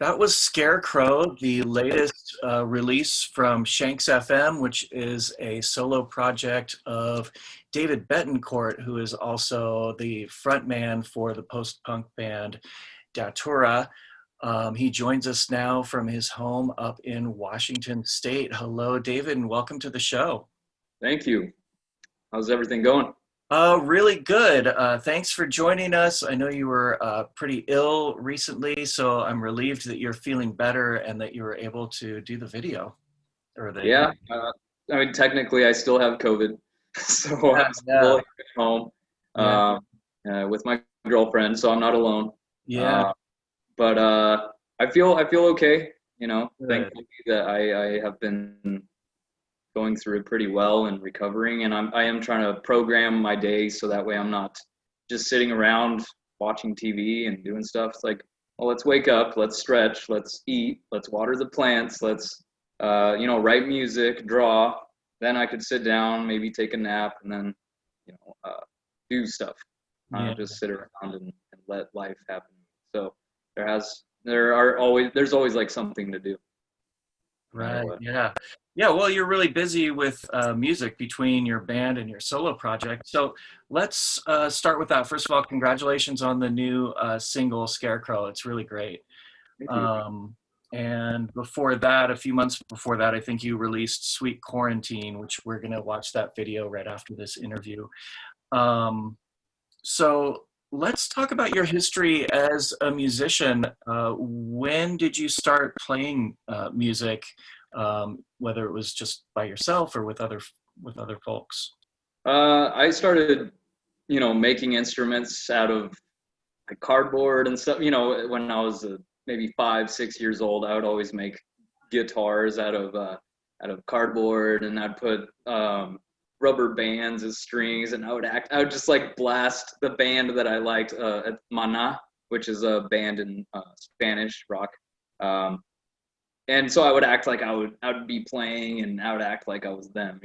That was Scarecrow, the latest release from Shanxs FM, which is a solo project of David Betancourt, who is also the frontman for the post-punk band Torah. He joins us now from his home up in Washington State. Hello, David, and welcome to the show. Thank you. How's everything going? Really good. Thanks for joining us. I know you were pretty ill recently, so I'm relieved that you're feeling better and that you were able to do the video. Yeah, I mean, technically, I still have COVID, so I'm Yeah, still at home yeah, with my girlfriend, so I'm not alone. yeah. Uh, but I feel okay. Good. Thankfully that I have been going through it pretty well and recovering, and I am trying to program my day so that way I'm not just sitting around watching TV and doing stuff. It's like, well, let's wake up, let's stretch, let's eat, let's water the plants, let's write music, draw. Then I could sit down, maybe take a nap, and then do stuff. Yeah. Just sit around and let life happen. So there's always like something to do, no matter Right. what. Yeah. Yeah. Well, you're really busy with music between your band and your solo project. So let's start with that. First of all, congratulations on the new single Scarecrow. It's really great. Thank you. Um, and before that, a few months before that, I think you released Sweet Quarantine, which we're going to watch that video right after this interview. Um, so let's talk about your history as a musician. When did you start playing music, whether it was just by yourself or with other folks? I started, making instruments out of like cardboard and stuff. When I was maybe 5, 6 years old, I would always make guitars out of cardboard, and I'd put rubber bands as strings, and I would just like blast the band that I liked at Mana, which is a band in Spanish rock. Um, and so I would act like I would be playing, and I would act like I was them.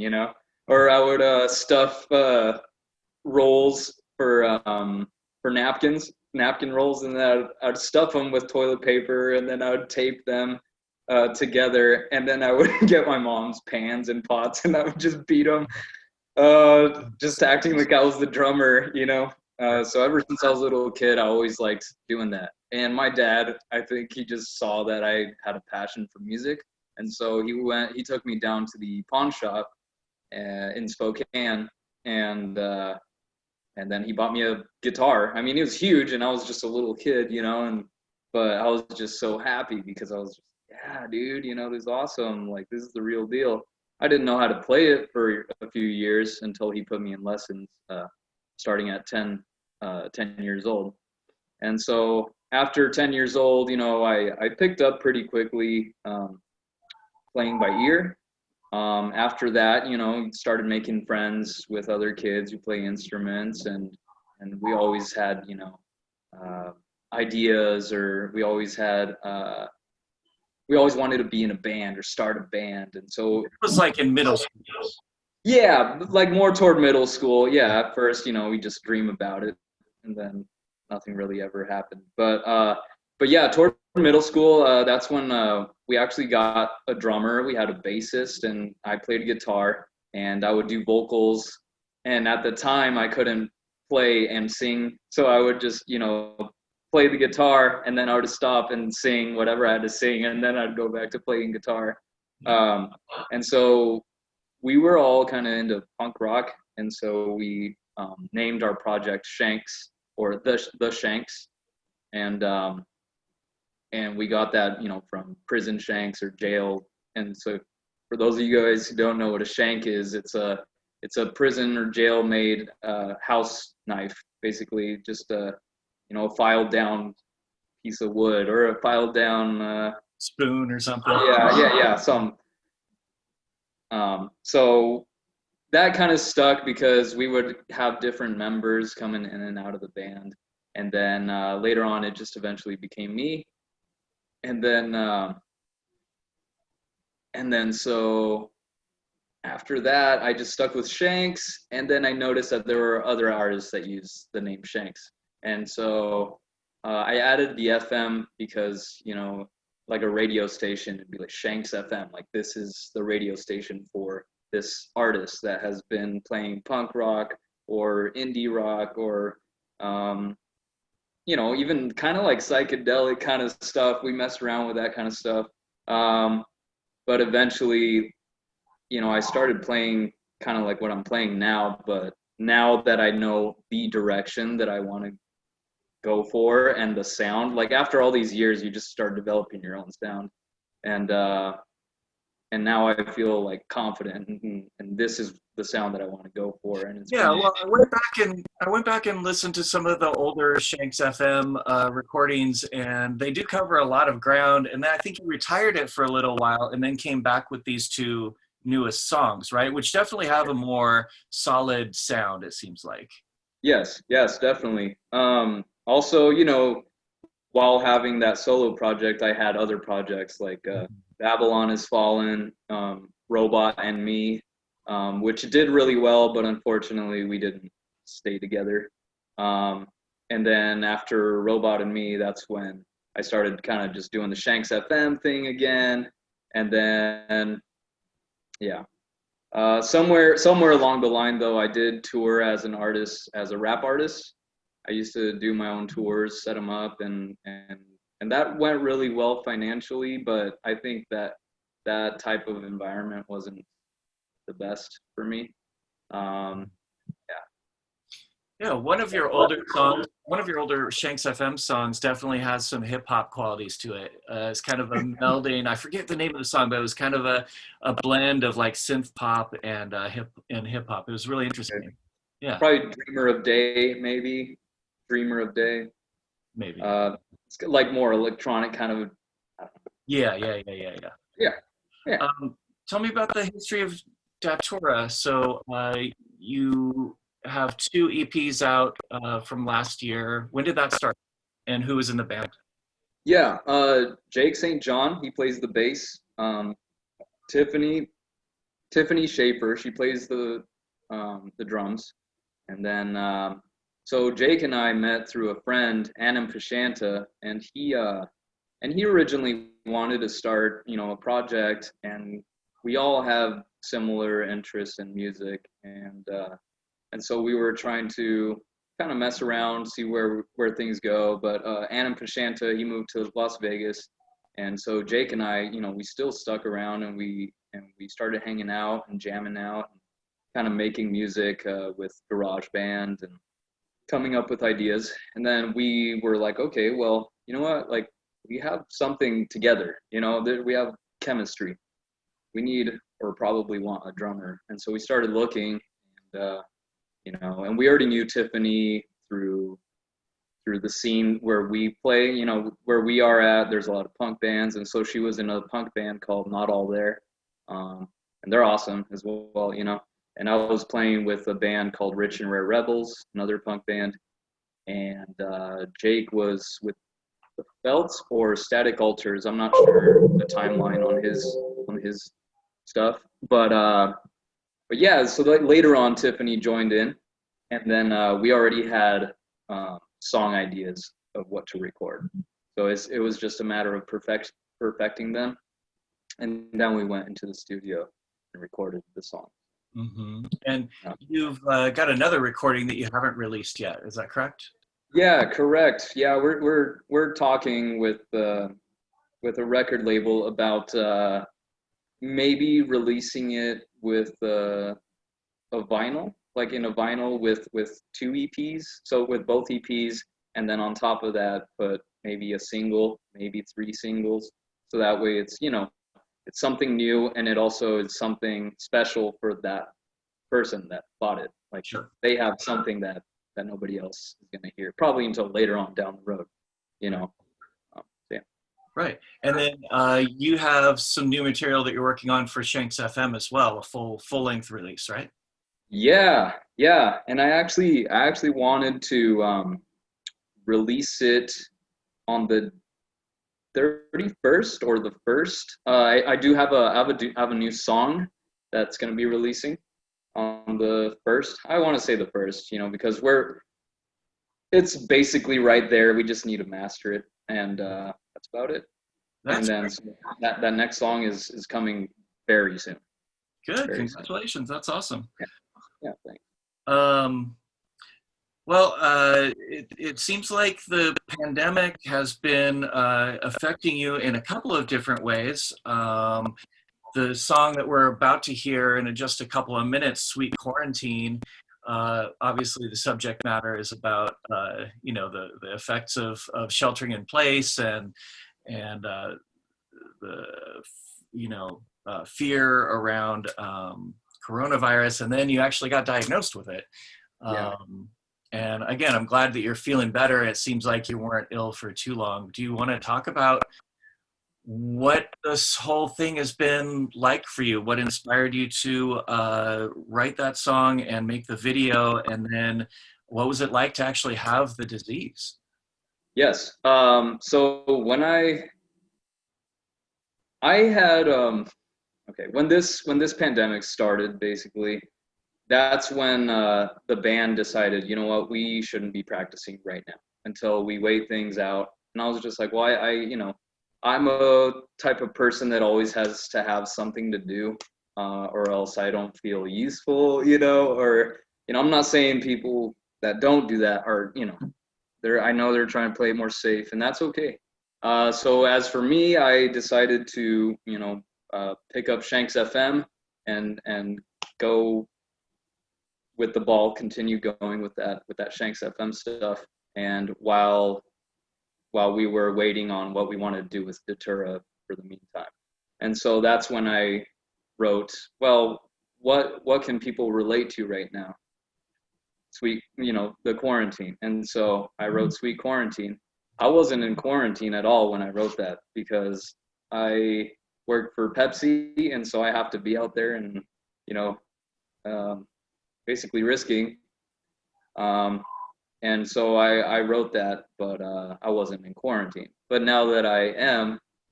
Or I would stuff rolls for napkin rolls, and then I'd stuff them with toilet paper, and then I would tape them together, and then I would get my mom's pans and pots, and I would just beat them, just acting like I was the drummer. So ever since I was a little kid, I always liked doing that. And my dad, I think he just saw that I had a passion for music, and so he took me down to the pawn shop in Spokane, and then he bought me a guitar. I mean, it was huge, and I was just a little kid, but I was just so happy because I was just, yeah, dude, this is awesome. Like, this is the real deal. I didn't know how to play it for a few years until he put me in lessons, starting at 10 years old. And so after 10 years old, I picked up pretty quickly, playing by ear. After that, started making friends with other kids who play instruments, and we always had, ideas, or we always wanted to be in a band or start a band. And so It was like in middle school. yeah, like more toward middle school. Yeah, at first, we just dream about it, and then nothing really ever happened. But yeah, toward middle school, that's when we actually got a drummer. We had a bassist, and I played guitar, and I would do vocals. And at the time, I couldn't play and sing, so I would just, play the guitar, and then I would stop and sing whatever I had to sing, and then I'd go back to playing guitar. Um, and so we were all kind of into punk rock, and so we named our project Shanxs, or the Shanxs, and we got that from prison shanks or jail. And so for those of you guys who don't know what a shank is, it's a prison or jail made house knife, basically just a filed down piece of wood, or a filed down Spoon or something. yeah, so that kind of stuck because we would have different members coming in and out of the band, and then later on it just eventually became me. And then so after that I just stuck with Shanks, and then I noticed that there were other artists that used the name Shanks, and so I added the FM because like a radio station and be like Shanxs FM, like this is the radio station for this artist that has been playing punk rock or indie rock or even kind of like psychedelic kind of stuff. We messed around with that kind of stuff. But eventually, I started playing kind of like what I'm playing now, but now that I know the direction that I want to go for and the sound, like after all these years, you just start developing your own sound. And now I feel like confident, and this is the sound that I want to go for. And it's well, I went back and listened to some of the older Shanxs FM recordings, and they do cover a lot of ground. And then I think you retired it for a little while, and then came back with these two newest songs, right? Which definitely have a more solid sound, it seems like. Yes, definitely. Also, while having that solo project, I had other projects like Babylon Has Fallen, Robot and Me, which did really well, but unfortunately we didn't stay together. And then after Robot and Me, that's when I started kind of just doing the Shanxs FM thing again. And then, somewhere along the line, though, I did tour as an artist, as a rap artist. I used to do my own tours, set them up, and that went really well financially. But I think that type of environment wasn't the best for me. Yeah, one of your older Shanxs FM songs definitely has some hip hop qualities to it. It's kind of a melding. I forget the name of the song, but it was kind of a blend of like synth pop and hip hop. It was really interesting. Yeah, probably Dreamer of Day, maybe Dreamer of Day. Maybe. It's like more electronic kind of. Yeah. Yeah. Tell me about the history of Torah. So you have 2 EPs out from last year. When did that start? And who was in the band? Yeah, Jake St. John, he plays the bass. Tiffany Schaefer, she plays the drums. And then so Jake and I met through a friend, NMM, and he originally wanted to start, a project, and we all have similar interests in music, and so we were trying to kind of mess around, see where things go. But NMM, he moved to Las Vegas, and so Jake and I, we still stuck around, and we started hanging out and jamming out, and kind of making music with GarageBand and coming up with ideas. And then we were like, okay, well, you know what? Like, we have something together. We have chemistry. We need, or probably want, a drummer. And so we started looking, and and we already knew Tiffany through the scene where we play. Where we are at, there's a lot of punk bands, and so she was in a punk band called Not All There, and they're awesome as well. And I was playing with a band called Rich and Rare Rebels, another punk band, and Jake was with the Felts or Static Altars. I'm not sure the timeline on his stuff, but yeah. So later on, Tiffany joined in, and then we already had song ideas of what to record. So it was just a matter of perfecting them, and then we went into the studio and recorded the song. Mm-hmm. And you've got another recording that you haven't released yet. Is that correct? Yeah, correct. Yeah, we're talking with a record label about maybe releasing it with a vinyl, like in a vinyl with 2 EPs. So with both EPs, and then on top of that, put maybe a single, maybe 3 singles. So that way it's it's something new, and it also is something special for that person that bought it. Like, sure, they have something that nobody else is going to hear, probably until later on down the road, Yeah. Right. And then you have some new material that you're working on for Shanxs FM as well, a full-length release, right? Yeah. And I actually wanted to release it on the 31st or the 1st. I do have a new song that's going to be releasing on the 1st. I want to say the 1st, because it's basically right there. We just need to master it, and that's about it. And That's then great. so that next song is coming very soon. Good. Very soon. Congratulations. That's awesome. Yeah. Yeah. Thanks. Um, well, it seems like the pandemic has been affecting you in a couple of different ways. The song that we're about to hear in just a couple of minutes, "Sweet Quarantine," obviously the subject matter is about the effects of sheltering in place and the fear around coronavirus, and then you actually got diagnosed with it. Yeah. And again, I'm glad that you're feeling better. It seems like you weren't ill for too long. Do you want to talk about what this whole thing has been like for you? What inspired you to write that song and make the video? And then what was it like to actually have the disease? Yes. So when I had okay, when this pandemic started, basically, that's when the band decided, you know what, we shouldn't be practicing right now until we wait things out. And I was just like, well, I'm a type of person that always has to have something to do, or else I don't feel useful, or, I'm not saying people that don't do that are, I know they're trying to play it more safe, and that's okay. So as for me, I decided to, pick up Shanxs FM and go with the ball, continue going with that Shanxs FM stuff. And while we were waiting on what we wanted to do with the Torah for the meantime, and so that's when I wrote, well, what can people relate to right now? Sweet, the quarantine. And so I wrote "Sweet Quarantine." I wasn't in quarantine at all when I wrote that, because I work for Pepsi, and so I have to be out there and, basically risking. And so I wrote that, but I wasn't in quarantine. But now that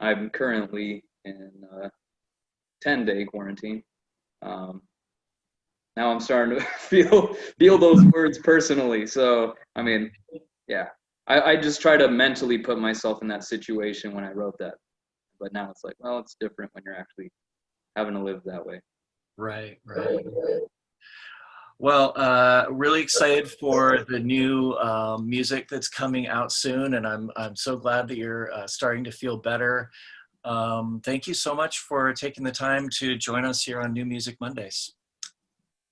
I'm currently in 10-day quarantine. Now I'm starting to feel those words personally. So, I mean, yeah, I just try to mentally put myself in that situation when I wrote that. But now it's like, well, it's different when you're actually having to live that way. Right. Well, really excited for the new music that's coming out soon, and I'm so glad that you're starting to feel better. Thank you so much for taking the time to join us here on New Music Mondays.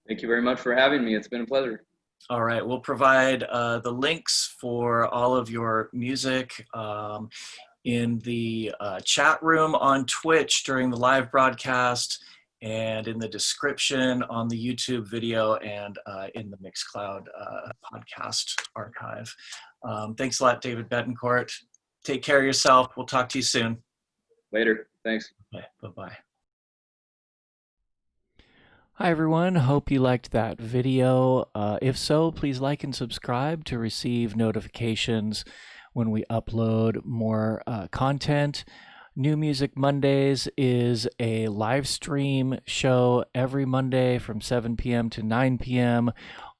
Thank you very much for having me. It's been a pleasure. All right, we'll provide the links for all of your music in the chat room on Twitch during the live broadcast, and in the description on the YouTube video, and in the Mixcloud podcast archive. Thanks a lot, David Betancourt. Take care of yourself. We'll talk to you soon. Later. Thanks. Bye-bye. Hi everyone, hope you liked that video. If so, please like and subscribe to receive notifications when we upload more content. New Music Mondays is a live stream show every Monday from 7 p.m. to 9 p.m.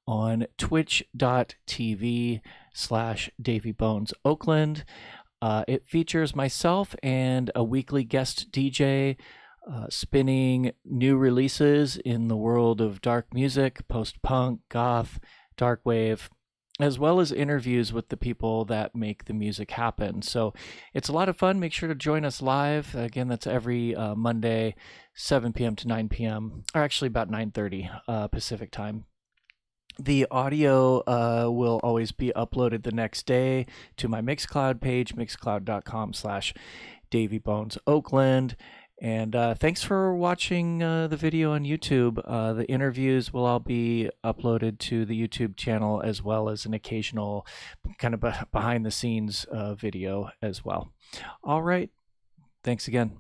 on twitch.tv/DavyBonesOakland. It features myself and a weekly guest DJ spinning new releases in the world of dark music, post-punk, goth, dark wave, as well as interviews with the people that make the music happen. So it's a lot of fun. Make sure to join us live. Again, that's every Monday, 7 p.m. to 9 p.m., or actually about 9:30 Pacific time. The audio will always be uploaded the next day to my Mixcloud page, mixcloud.com/DavyBonesOakland. And thanks for watching the video on YouTube. The interviews will all be uploaded to the YouTube channel, as well as an occasional kind of behind the scenes video as well. All right. Thanks again.